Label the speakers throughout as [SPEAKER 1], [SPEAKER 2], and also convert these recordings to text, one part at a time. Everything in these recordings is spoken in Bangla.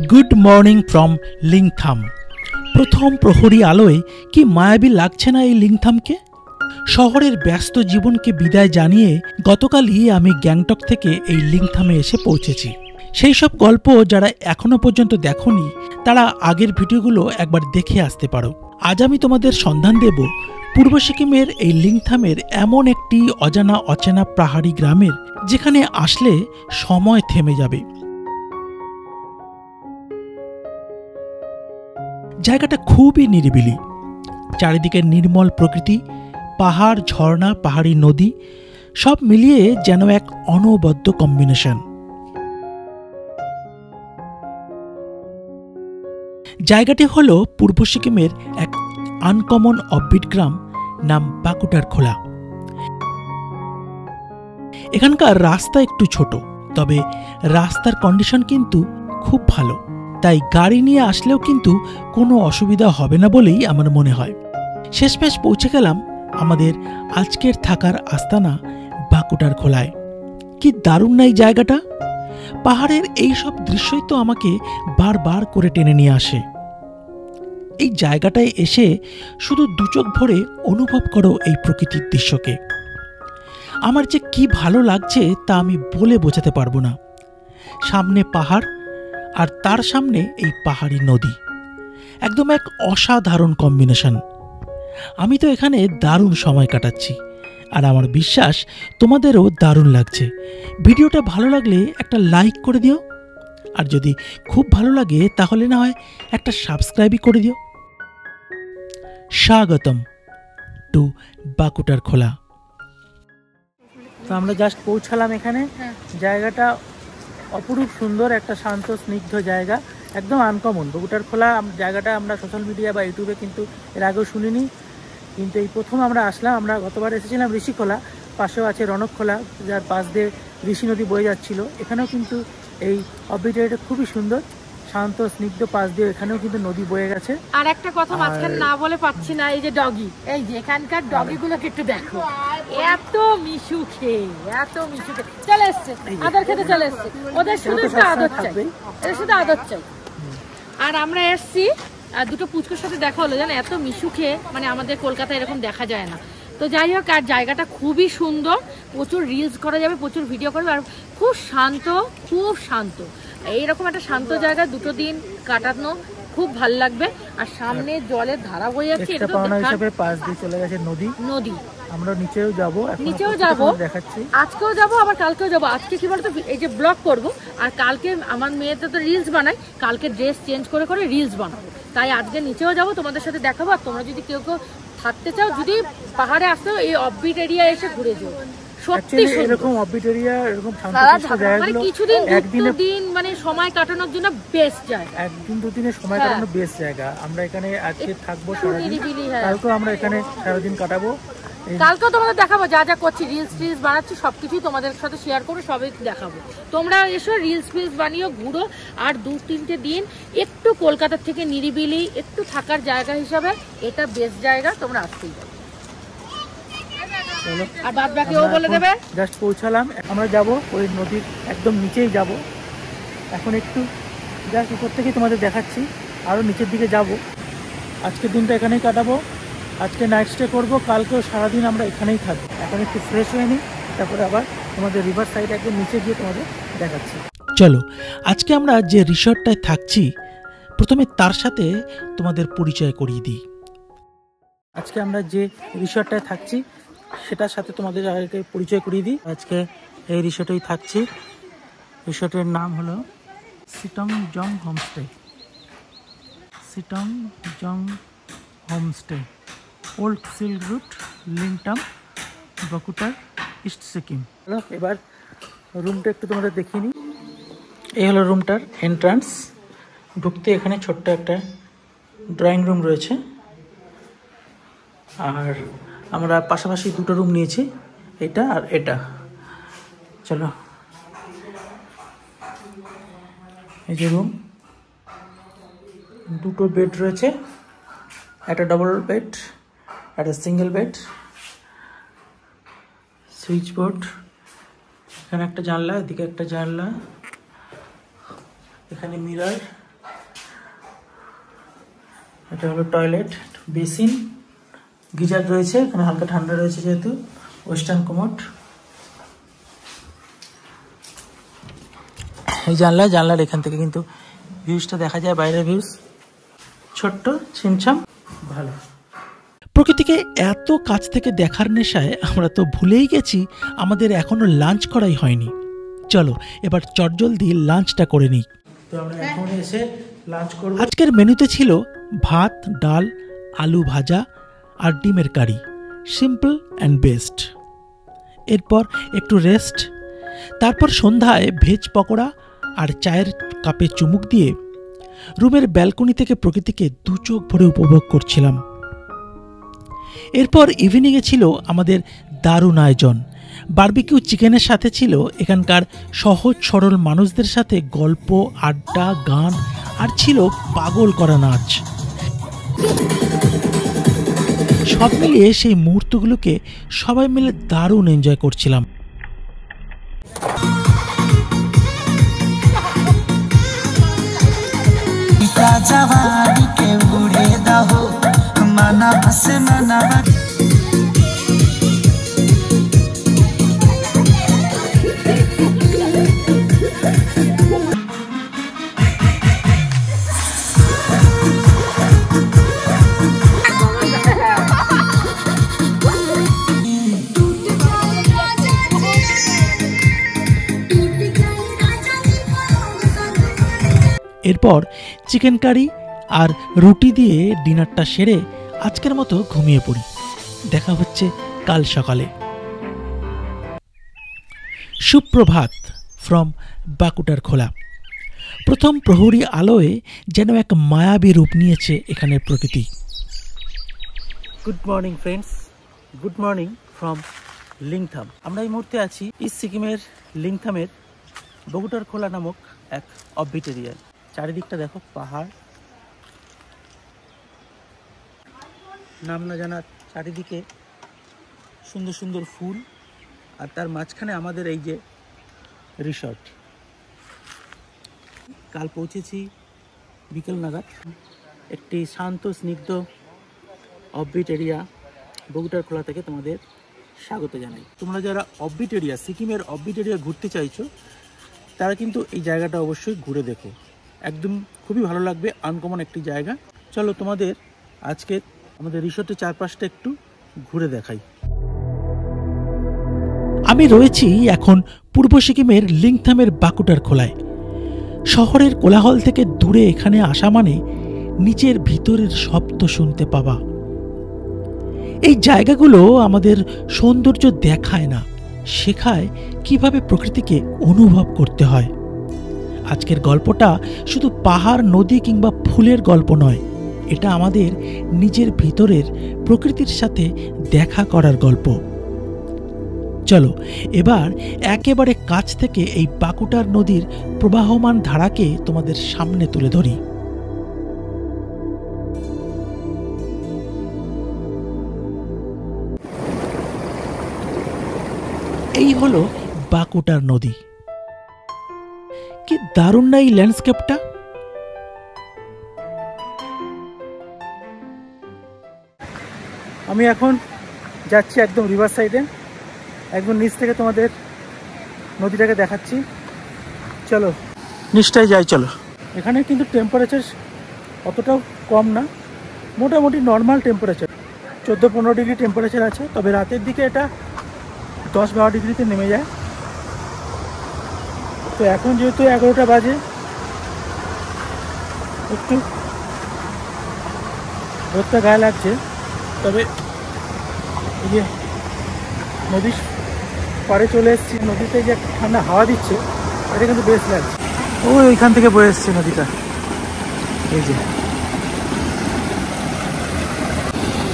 [SPEAKER 1] Good morning from Lingtham. প্রথম প্রহরী আলোয় কি মায়াবী লাগছে না এই লিংথামকে। শহরের ব্যস্ত জীবনকে বিদায় জানিয়ে গতকালই আমি গ্যাংটক থেকে এই লিংথামে এসে পৌঁছেছি। সেই সব গল্প যারা এখনো পর্যন্ত দেখোনি তারা আগের ভিডিওগুলো একবার দেখে আসতে পারো। আজ আমি তোমাদের সন্ধান দেব পূর্ব সিকিমের এই লিংথামের এমন একটি অজানা অচেনা পাহাড়ি গ্রামের, যেখানে আসলে সময় থেমে যাবে। জায়গাটা খুবই নিরিবিলি, চারিদিকে নির্মল প্রকৃতি, পাহাড়, ঝর্ণা, পাহাড়ি নদী, সব মিলিয়ে যেন এক অনবদ্য কম্বিনেশন। জায়গাটি হল পূর্ব সিকিমের এক আনকমন অফবিট গ্রাম, নাম বাকুটার খোলা। এখানকার রাস্তা একটু ছোট, তবে রাস্তার কন্ডিশন কিন্তু খুব ভালো, তাই গাড়ি নিয়ে আসলেও কিন্তু কোনো অসুবিধা হবে না বলেই আমার মনে হয়। শেষমেশ পৌঁছে গেলাম আমাদের আজকের থাকার আস্তানা বাকুটার খোলায়। কি দারুণ না এই জায়গাটা! পাহাড়ের এই সব দৃশ্যই তো আমাকে বারবার করে টেনে নিয়ে আসে। এই জায়গাটায় এসে শুধু দুচোখ ভরে অনুভব করো এই প্রকৃতির দৃশ্যকে। আমার যে কি ভালো লাগছে তা আমি বলে বোঝাতে পারবো না। সামনে পাহাড় আর তার সামনে এই পাহাড়ি নদী, একদম এক অসাধারণ কম্বিনেশন। আমি তো এখানে দারুণ সময় কাটাচ্ছি, আর আমার বিশ্বাস তোমাদেরও দারুণ লাগছে। ভিডিওটা ভালো লাগলে একটা লাইক করে দিও, আর যদি খুব ভালো লাগে তাহলে না হয় একটা সাবস্ক্রাইবই করে দিও। স্বাগতম টু বাকুটার খোলা। তো আমরা জাস্ট পৌঁছালাম এখানে। জায়গাটা অপরূপ সুন্দর, একটা শান্ত স্নিগ্ধ জায়গা, একদম আনকমন। বাকুটার খোলা জায়গাটা আমরা সোশ্যাল মিডিয়া বা ইউটিউবে কিন্তু এর আগেও শুনিনি, কিন্তু এই প্রথম আমরা আসলাম। আমরা গতবার এসেছিলাম ঋষিখোলা, পাশেও আছে রণকখোলা, যার পাশ দিয়ে ঋষি নদী বয়ে যাচ্ছিল। এখানেও কিন্তু এই অফবিট এরিয়াটা খুবই সুন্দর, শান্ত স্নিগ্ধ, পাশ দিয়ে এখানেও কিন্তু নদী বয়ে গেছে।
[SPEAKER 2] আর একটা কথা মাঝখানে না বলে পাচ্ছি না, এই যে ডগি, এই যে এখানকার ডগিগুলোকে একটু দেখো, এত মিশুকে চলে এসছে, আদর খেতে চলে এসছে। ওদের শুধু একটা আদর চাই, এদের শুধু আদর চাই। আর আমরা এসছি আর দুটো পুচকুর সাথে দেখা হলো, জানো, এত মিশুকে মানে আমাদের কলকাতায় এরকম দেখা যায় না। তো যাই হোক, আর জায়গাটা খুবই সুন্দর, প্রচুর রিলস করা যাবে, প্রচুর ভিডিও করবে, আর খুব শান্ত। এইরকম একটা শান্ত জায়গা দুটো দিন কাটানো খুব ভালো লাগবে। আর সামনে জলের ধারা বয়ে যাচ্ছে,
[SPEAKER 1] পাশ দিয়ে চলে গেছে নদী। আমরা নিচেও যাব, দেখাচ্ছি।
[SPEAKER 2] আজকেও যাব, আবার কালকেও যাব। আজকে কি বলতো, এই যে ব্লগ করব, আর কালকে আমার মেয়েতে তো রিলস বানায়, কালকে ড্রেস চেঞ্জ করে রিলস বানাবো। তাই আজকে নিচেও যাব, তোমাদের সাথে দেখাবো। আর তোমরা যদি কেউ থাকতে চাও, যদি পাহাড়ে আসতে, এই অফবিট এরিয়া এসে ঘুরে যাও। সত্যি
[SPEAKER 1] এরকম অফবিট এরিয়া, এরকম
[SPEAKER 2] মানে কিছুদিন দুদিন মানে সময় কাটানোর জন্য বেস্ট জায়গা,
[SPEAKER 1] একদিন দুদিনের সময় কাটানোর বেস্ট জায়গা। আমরা এখানে আজকে থাকবো সারাদিন, কালকেও আমরা এখানে সারাদিন কাটাবো।
[SPEAKER 2] কালকেও তোমাদের দেখাবো যা যা করছি, রিলস বানাচ্ছি, সবকিছুই তোমাদের সাথে শেয়ার করবো, সবই দেখাবো। তোমরা এসো, রিলস বানিও, ঘুরো। আর 2-3টে দিন একটু কলকাতার থেকে নিরিবিলি একটু থাকার জায়গা হিসাবে এটা বেস্ট জায়গা, তোমরা আসতেই পারো। আর বাদ বাকি ও বলে দেবে।
[SPEAKER 1] জাস্ট পৌঁছালাম, আমরা যাব ওই নদীর একদম নিচেই যাব। এখন একটু জাস্ট উপর থেকে তোমাদের দেখাচ্ছি, আরও নিচের দিকে যাব। আজকের দিনটা এখানেই কাটাবো, আজকে নাইট স্টে করবো, কালকেও সারাদিন আমরা এখানেই থাকবো। এখন একটু ফ্রেশ হয়ে নিই, তারপরে আবার তোমাদের রিভার সাইড একদম নিচে গিয়ে তোমাদের দেখাচ্ছি। চলো, আজকে আমরা যে রিসর্টটায় থাকছি প্রথমে তার সাথে তোমাদের পরিচয় করিয়ে দিই। আজকে আমরা যে রিসর্টটায় থাকছি সেটার সাথে তোমাদের আগে পরিচয় করিয়ে দিই। আজকে এই রিসর্টেই থাকছি। রিসর্টের নাম হলো Sittong Jong homestay, old silk route, Lingtham, বাকুটার, ইস্ট সিকিম। এবার রুমটা একটু তোমাদের দেখিয়ে নিই। এই হলো রুমটার এন্ট্রান্স। ঢুকতে এখানে ছোট্ট একটা ড্রয়িং রুম রয়েছে, আর আমরা পাশাপাশি দুটো রুম নিয়েছি, এটা আর এটা। চলো, এই যে রুম, দুটো বেড রয়েছে, একটা ডবল বেড, একটা সিঙ্গেল বেড, সুইচ বোর্ড, এখানে একটা জানলা, এদিকে একটা জানলা, এখানে মিরর, এটা হলো টয়লেট, বেসিন, গিজার রয়েছে, এখানে হালকা ঠান্ডা রয়েছে যেহেতু, ওয়েস্টার্ন কোমোড। এই জানলার এখান থেকে কিন্তু ভিউজটা দেখা যায়, বাইরের ভিউজ, ছোট্ট ছিমছাম, ভালো। প্রকৃতিকে এত কাছ থেকে দেখার নেশায় আমরা তো ভুলেই গেছি আমাদের এখনো লাঞ্চ করাই হয়নি। চলো এবার চটজলদি লাঞ্চটা করে নিই। তো আমরা এখন এসে লাঞ্চ করব। আজকের মেনুতে ছিল ভাত, ডাল, আলু ভাজা আর ডিমের কারি, সিম্পল অ্যান্ড বেস্ট। এরপর একটু রেস্ট, তারপর সন্ধ্যায় ভেজ পকোড়া আর চায়ের কাপে চুমুক দিয়ে রুমের ব্যালকনি থেকে প্রকৃতিকে দু চোখ ভরে উপভোগ করছিলাম। এরপর ইভিনিংয়ে ছিল আমাদের দারুণ আয়োজন। বারবিকিউ চিকেনের সাথে ছিল এখানকার সহজ সরল মানুষদের সাথে গল্প, আড্ডা, গান আর ছিল পাগল করা নাচ। সব মিলিয়ে সেই মুহূর্তগুলোকে সবাই মিলে দারুণ এনজয় করছিলাম। এরপর চিকেন কারি আর রুটি দিয়ে ডিনারটা সেরে আজকের মতো ঘুমিয়ে পড়ি। দেখা হচ্ছে কাল সকালে। সুপ্রভাত ফ্রম বাকুটার খোলা। প্রথম প্রহরী আলোয় যেন এক মায়াবী রূপ নিয়েছে এখানের প্রকৃতি। Good morning friends, good morning from Lingtham. আমরা এই মুহূর্তে আছি ইস্ট সিকিমের লিংথামের বকুটার খোলা নামক এক অফবিট এরিয়ায়। চারিদিকটা দেখো, পাহাড়, নাম না জানা চারিদিকে সুন্দর সুন্দর ফুল, আর তার মাঝখানে আমাদের এই যে রিসর্ট। কাল পৌঁছেছি বিকেল নাগাদ। একটি শান্ত স্নিগ্ধ অফবিট এরিয়া বকুটার খোলা থেকে তোমাদের স্বাগত জানাই। তোমরা যারা অফবিট এরিয়া, সিকিমের অফবিট এরিয়া ঘুরতে চাইছো, তারা কিন্তু এই জায়গাটা অবশ্যই ঘুরে দেখো, একদম খুবই ভালো লাগবে, আনকমন একটি জায়গা। চলো তোমাদের আজকে আমাদের রিসোর্টের চারপাশটা একটু ঘুরে দেখাই। আমি রয়েছি এখন পূর্ব সিকিমের লিংথামের বাকুটার খোলায়। শহরের কোলাহল থেকে দূরে এখানে আসা মানে নিচের ভিতরের শব্দ শুনতে পাবা। এই জায়গাগুলো আমাদের সৌন্দর্য দেখায় না, শেখায় কিভাবে প্রকৃতিকে অনুভব করতে হয়। আজকের গল্পটা শুধু পাহাড়, নদী কিংবা ফুলের গল্প নয়, এটা আমাদের নিজের ভিতরের প্রকৃতির সাথে দেখা করার গল্প। চলো এবার একেবারে কাছ থেকে এই বাকুটার নদীর প্রবাহমান ধারাকে তোমাদের সামনে তুলে ধরি। এই হলো বাকুটার নদী। কি দারুণ না এই ল্যান্ডস্কেপটা! আমি এখন যাচ্ছি একদম রিভার সাইডে, একদম নিচ থেকে তোমাদের নদীটাকে দেখাচ্ছি। চলো নিচটায় যাই। চলো, এখানে কিন্তু টেম্পারেচার অতটাও কম না, মোটামুটি নর্মাল টেম্পারেচার, 14-15 ডিগ্রি টেম্পারেচার আছে। তবে রাতের দিকে এটা 10-12 ডিগ্রিতে নেমে যায়। তো এখন যেহেতু 11টা বাজে, একটু রোদটা গায়ে লাগছে, তবে এই যে নদীর পাড়ে চলে এসেছি, নদীতে যে ঠান্ডা হাওয়া দিচ্ছে, এটা কিন্তু বেশ লাগছে। ওইখান থেকে বয়ে এসছে নদীটা, এই যে।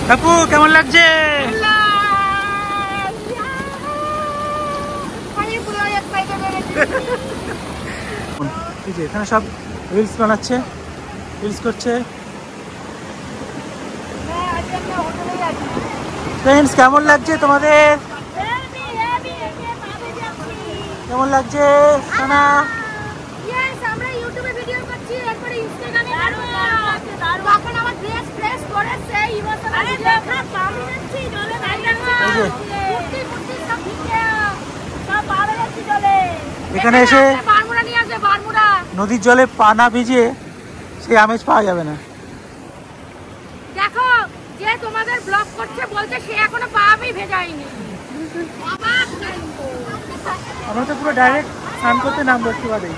[SPEAKER 1] কাকু কেমন লাগছে? এখানে সব রিলস বানাচ্ছে, রিলস করছে। ফ্রেন্ডস কেমন লাগছে তোমাদের? কেমন লাগছে সোনা?
[SPEAKER 2] আমরা ইউটিউবে ভিডিও করছি, এরপরে ইনস্টাগ্রামে এখন আমার ড্রেস
[SPEAKER 1] এখানে এসে নদীর জলে পা না ভিজিয়ে সেই আমেজ পাওয়া যাবে না।
[SPEAKER 2] দেখো যে তোমাদের ব্লগ করছে বলছে সে এখনো পা ভেজায়নি।
[SPEAKER 1] আমরা তো পুরো ডাইরেক্ট স্নান করতে নামবো একটু বাদেই।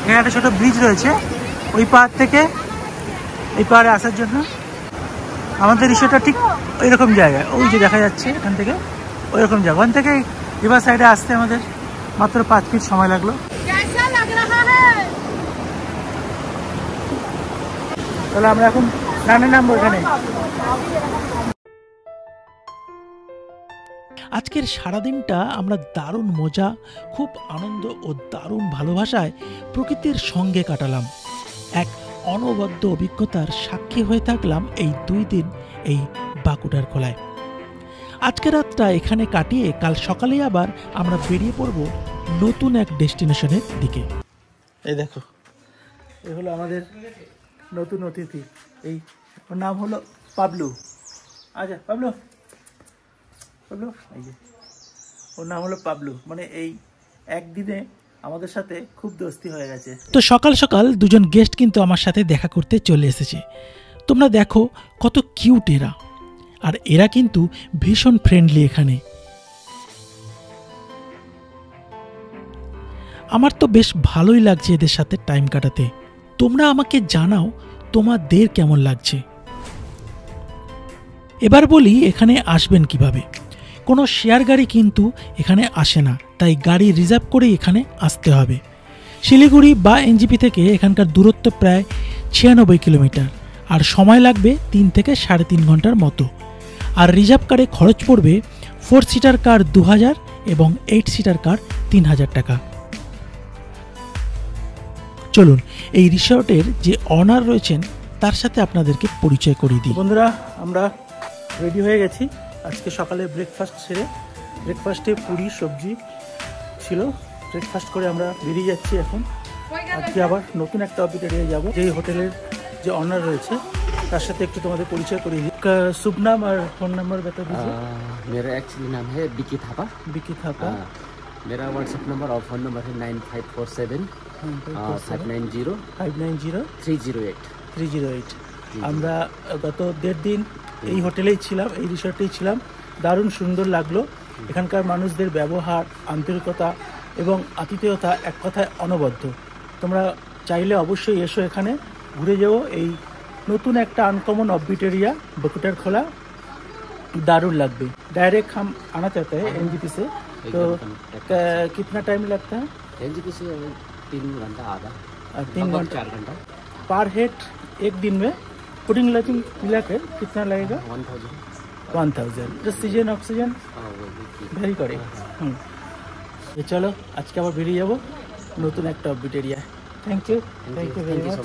[SPEAKER 1] এখানে একটা ছোট ব্রিজ রয়েছে, ওই পাহাড় থেকে এই পাহাড়ে আসার জন্য। আমাদের রিসোর্টটা ঠিক ওইরকম জায়গায়, ওই যে দেখা যাচ্ছে এখান থেকে ওইরকম জায়গা। ওখান থেকে রিভার সাইডে আসতে আমাদের মাত্র 5 মিনিট সময় লাগলো। তাহলে আমরা এখন স্নানে নামবো এখানে। আজকের সারাদিনটা আমরা দারুণ মজা, খুব আনন্দ ও দারুণ ভালোবাসায় প্রকৃতির সঙ্গে কাটালাম। এক অনবদ্য অভিজ্ঞতার সাক্ষী হয়ে থাকলাম এই 2 দিন এই বাঁকুড়ার খোলায়। আজকের রাতটা এখানে কাটিয়ে কাল সকালে আবার আমরা বেরিয়ে পড়ব নতুন এক ডেস্টিনেশনের দিকে। এই দেখো, এ হলো আমাদের নতুন অতিথি। এই ওর নাম হলো পাবলু। আচ্ছা পাবলু, পাবলু এই যে ওর নাম হলো পাবলু। মানে এই একদিনে আমাদের সাথে খুব দোস্তি হয়ে গেছে। তো সকাল সকাল দুজন গেস্ট কিন্তু আমার সাথে দেখা করতে চলে এসেছে। তোমরা দেখো কত কিউট এরা, আর এরা কিন্তু ভীষণ ফ্রেন্ডলি। এখানে আমার তো বেশ ভালোই লাগছে এদের সাথে টাইম কাটাতে। তোমরা আমাকে জানাও তোমাদের কেমন লাগছে। এবার বলি এখানে আসবেন কিভাবে। কোনো শেয়ার গাড়ি কিন্তু এখানে আসে না, তাই গাড়ি রিজার্ভ করে এখানে আসতে হবে। শিলিগুড়ি বা এনজিপি থেকে এখানকার দূরত্ব প্রায় 96 কিলোমিটার, আর সময় লাগবে 3 থেকে 3.5 ঘন্টার মতো। আর রিজার্ভ কারে খরচ পড়বে 4 সিটার কার 2000 এবং 8 সিটার কার 3000 টাকা। চলুন এই রিসর্টের যে অনার রয়েছেন তার সাথে আপনাদেরকে পরিচয় করিয়ে দিই। বন্ধুরা, আমরা রেডি হয়ে গেছি। আজকে সকালে ব্রেকফাস্ট সেরে, ব্রেকফাস্টে পুরি সবজি ছিল, ব্রেকফাস্ট করে আমরা বেরিয়ে যাচ্ছি এখন। আজকে আবার নতুন একটা অফিসে যাব। যেই হোটেলের যে অনার রয়েছে তার সাথে একটু তোমাদের পরিচয় করিয়ে দিই। शुभ नाम और फोन नंबर बता दीजिए।
[SPEAKER 3] मेरा एक्चुअली नाम है बिकी थापा।
[SPEAKER 1] बिकी थापा।
[SPEAKER 3] मेरा व्हाट्सएप नंबर और फोन नंबर है 9547 590 308। আমরা গত 1.5 দিন এই হোটেলেই ছিলাম, এই রিসর্টেই ছিলাম। দারুণ সুন্দর লাগলো। এখানকার মানুষদের ব্যবহার, আন্তরিকতা এবং আতিথেয়তা এক কথায় অনবদ্য। তোমরা চাইলে অবশ্যই এসো, এখানে ঘুরে যাও। এই নতুন একটা আনকমন ऑफबीट एरिया बकुटार खोला, दारुण लगभग। डायरेक्ट हम आना चाहते हैं एनजीपी से, तो कितना टाइम लगता है? एनजीपी से 3 घंटा आधा,
[SPEAKER 1] 3 घंटा
[SPEAKER 3] 4 घंटा
[SPEAKER 1] पर हेड एक दिन में। पुडिंग लचिंग मिला कर कितना लगेगा? 1000। जो सीजन ऑक्सीजन ভেরি করে। চলো আজকে আবার বেরিয়ে যাবো নতুন একটা offbeat area. Thank you very much.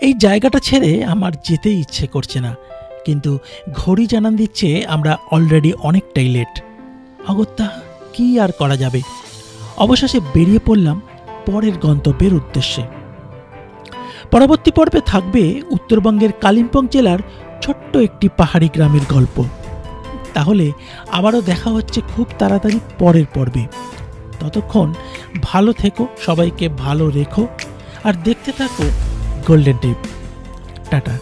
[SPEAKER 1] এই জায়গাটা ছেড়ে আমার যেতে ইচ্ছে করছে না, কিন্তু ঘড়ি জানান দিচ্ছে আমরা অলরেডি অনেকটাই লেট। অগত্যা কি আর করা যাবে। অবশেষে বেরিয়ে পড়লাম পরের গন্তব্যের উদ্দেশ্যে। পরবর্তী পর্বে থাকবে উত্তরবঙ্গের কালিম্পং জেলার ছোট্ট একটি পাহাড়ি গ্রামের গল্প। তাহলে আবারও দেখা হচ্ছে খুব তাড়াতাড়ি পরের পর্বে। ততক্ষণ ভালো থেকো, সবাইকে ভালো রেখো, আর দেখতে থাকো গোল্ডেন টিপ। টাটা।